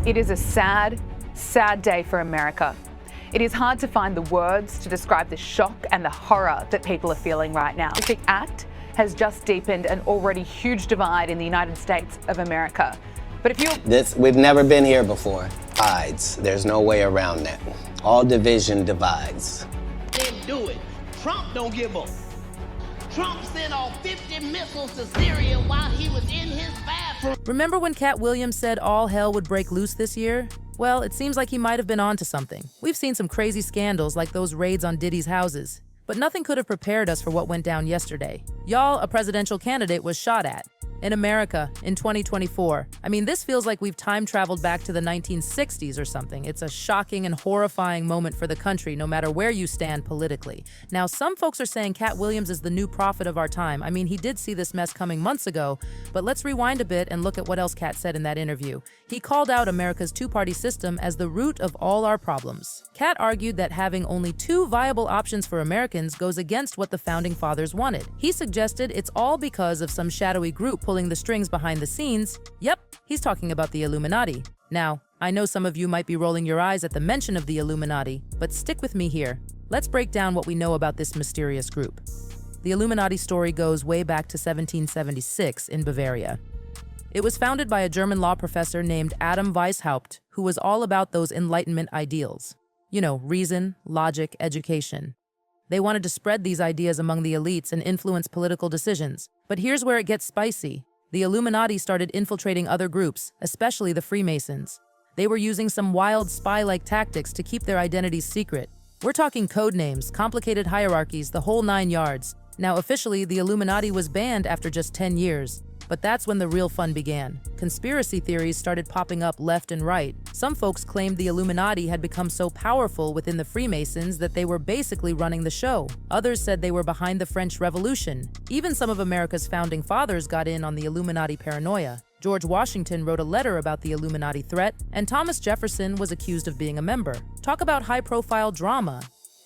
It is a sad, sad day for America. It is hard to find the words to describe the shock and the horror that people are feeling right now. This act has just deepened an already huge divide in the United States of America. But if you... We've never been here before. Divides. There's no way around that. All division divides. Didn't do it. Trump don't give up. Trump sent off 50 missiles to Syria while he was in his bathroom. Remember when Katt Williams said all hell would break loose this year? Well, it seems like he might have been onto something. We've seen some crazy scandals like those raids on Diddy's houses, but nothing could have prepared us for what went down yesterday. Y'all, a presidential candidate was shot at. In America, in 2024. I mean, this feels like we've time traveled back to the 1960s or something. It's a shocking and horrifying moment for the country, no matter where you stand politically. Now, some folks are saying Katt Williams is the new prophet of our time. I mean, he did see this mess coming months ago, but let's rewind a bit and look at what else Katt said in that interview. He called out America's two-party system as the root of all our problems. Katt argued that having only two viable options for Americans goes against what the Founding Fathers wanted. He suggested it's all because of some shadowy group pulling the strings behind the scenes. Yep, he's talking about the Illuminati. Now, I know some of you might be rolling your eyes at the mention of the Illuminati, but stick with me here. Let's break down what we know about this mysterious group. The Illuminati story goes way back to 1776 in Bavaria. It was founded by a German law professor named Adam Weishaupt, who was all about those Enlightenment ideals. You know, reason, logic, education. They wanted to spread these ideas among the elites and influence political decisions. But here's where it gets spicy. The Illuminati started infiltrating other groups, especially the Freemasons. They were using some wild spy-like tactics to keep their identities secret. We're talking code names, complicated hierarchies, the whole 9 yards. Now, officially, the Illuminati was banned after just 10 years. But that's when the real fun began. Conspiracy theories started popping up left and right. Some folks claimed the Illuminati had become so powerful within the Freemasons that they were basically running the show. Others said they were behind the French Revolution. Even some of America's founding fathers got in on the Illuminati paranoia. George Washington wrote a letter about the Illuminati threat, and Thomas Jefferson was accused of being a member. Talk about high-profile drama.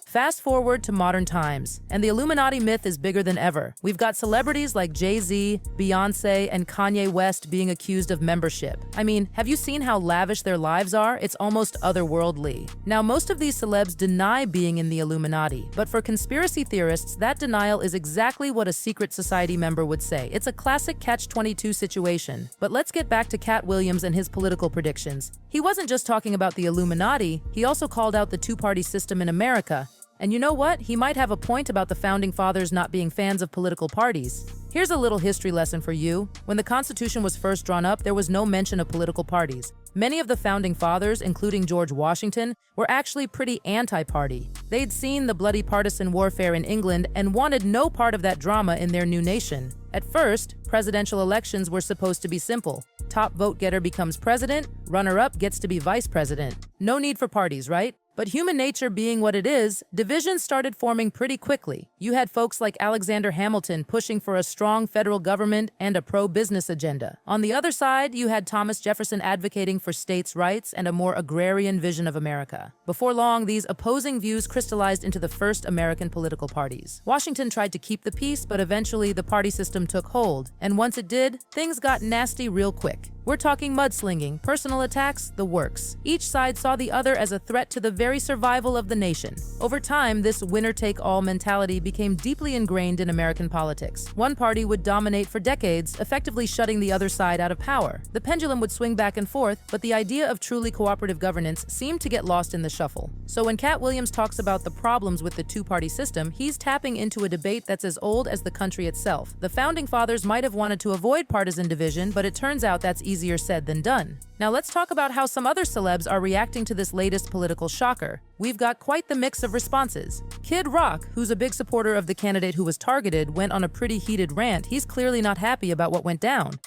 Fast forward to modern times, and the Illuminati myth is bigger than ever. We've got celebrities like Jay-Z, Beyonce, and Kanye West being accused of membership. I mean, have you seen how lavish their lives are? It's almost otherworldly. Now, most of these celebs deny being in the Illuminati, but for conspiracy theorists, that denial is exactly what a secret society member would say. It's a classic catch-22 situation. But let's get back to Katt Williams and his political predictions. He wasn't just talking about the Illuminati, he also called out the two-party system in America. And you know what? He might have a point about the Founding Fathers not being fans of political parties. Here's a little history lesson for you. When the Constitution was first drawn up, there was no mention of political parties. Many of the Founding Fathers, including George Washington, were actually pretty anti-party. They'd seen the bloody partisan warfare in England and wanted no part of that drama in their new nation. At first, presidential elections were supposed to be simple. Top vote-getter becomes president, runner-up gets to be vice president. No need for parties, right? But human nature being what it is, divisions started forming pretty quickly. You had folks like Alexander Hamilton pushing for a strong federal government and a pro-business agenda. On the other side, you had Thomas Jefferson advocating for states' rights and a more agrarian vision of America. Before long, these opposing views crystallized into the first American political parties. Washington tried to keep the peace, but eventually the party system took hold. And once it did, things got nasty real quick. We're talking mudslinging, personal attacks, the works. Each side saw the other as a threat to the very survival of the nation. Over time, this winner-take-all mentality became deeply ingrained in American politics. One party would dominate for decades, effectively shutting the other side out of power. The pendulum would swing back and forth, but the idea of truly cooperative governance seemed to get lost in the shuffle. So when Katt Williams talks about the problems with the two-party system, he's tapping into a debate that's as old as the country itself. The Founding Fathers might have wanted to avoid partisan division, but it turns out that's easier said than done. Now let's talk about how some other celebs are reacting to this latest political shocker. We've got quite the mix of responses. Kid Rock, who's a big supporter of the candidate who was targeted, went on a pretty heated rant. He's clearly not happy about what went down.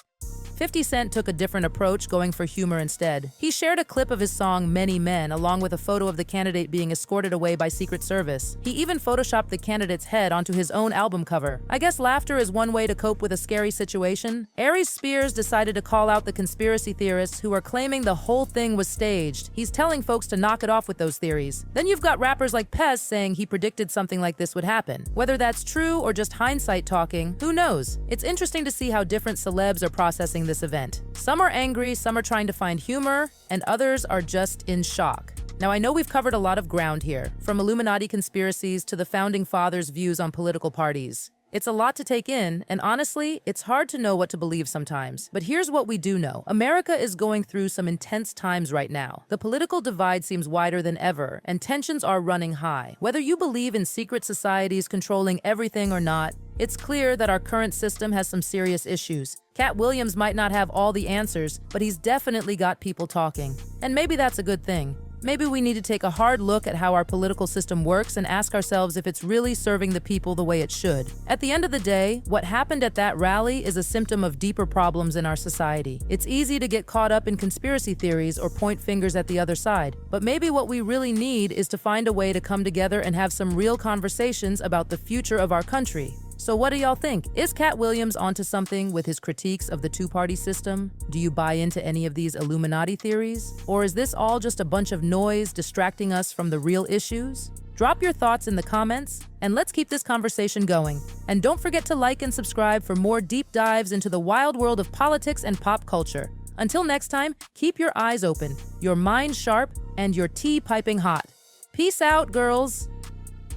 50 Cent took a different approach, going for humor instead. He shared a clip of his song Many Men, along with a photo of the candidate being escorted away by Secret Service. He even photoshopped the candidate's head onto his own album cover. I guess laughter is one way to cope with a scary situation. Aries Spears decided to call out the conspiracy theorists who are claiming the whole thing was staged. He's telling folks to knock it off with those theories. Then you've got rappers like Pez saying he predicted something like this would happen. Whether that's true or just hindsight talking, who knows? It's interesting to see how different celebs are processing attending this event. Some are angry, some are trying to find humor, and others are just in shock. Now, I know we've covered a lot of ground here, from Illuminati conspiracies to the Founding Fathers' views on political parties. It's a lot to take in, and honestly, it's hard to know what to believe sometimes. But here's what we do know. America is going through some intense times right now. The political divide seems wider than ever, and tensions are running high. Whether you believe in secret societies controlling everything or not, it's clear that our current system has some serious issues. Katt Williams might not have all the answers, but he's definitely got people talking. And maybe that's a good thing. Maybe we need to take a hard look at how our political system works and ask ourselves if it's really serving the people the way it should. At the end of the day, what happened at that rally is a symptom of deeper problems in our society. It's easy to get caught up in conspiracy theories or point fingers at the other side, but maybe what we really need is to find a way to come together and have some real conversations about the future of our country. So what do y'all think? Is Katt Williams onto something with his critiques of the two-party system? Do you buy into any of these Illuminati theories? Or is this all just a bunch of noise distracting us from the real issues? Drop your thoughts in the comments, and let's keep this conversation going. And don't forget to like and subscribe for more deep dives into the wild world of politics and pop culture. Until next time, keep your eyes open, your mind sharp, and your tea piping hot. Peace out, girls!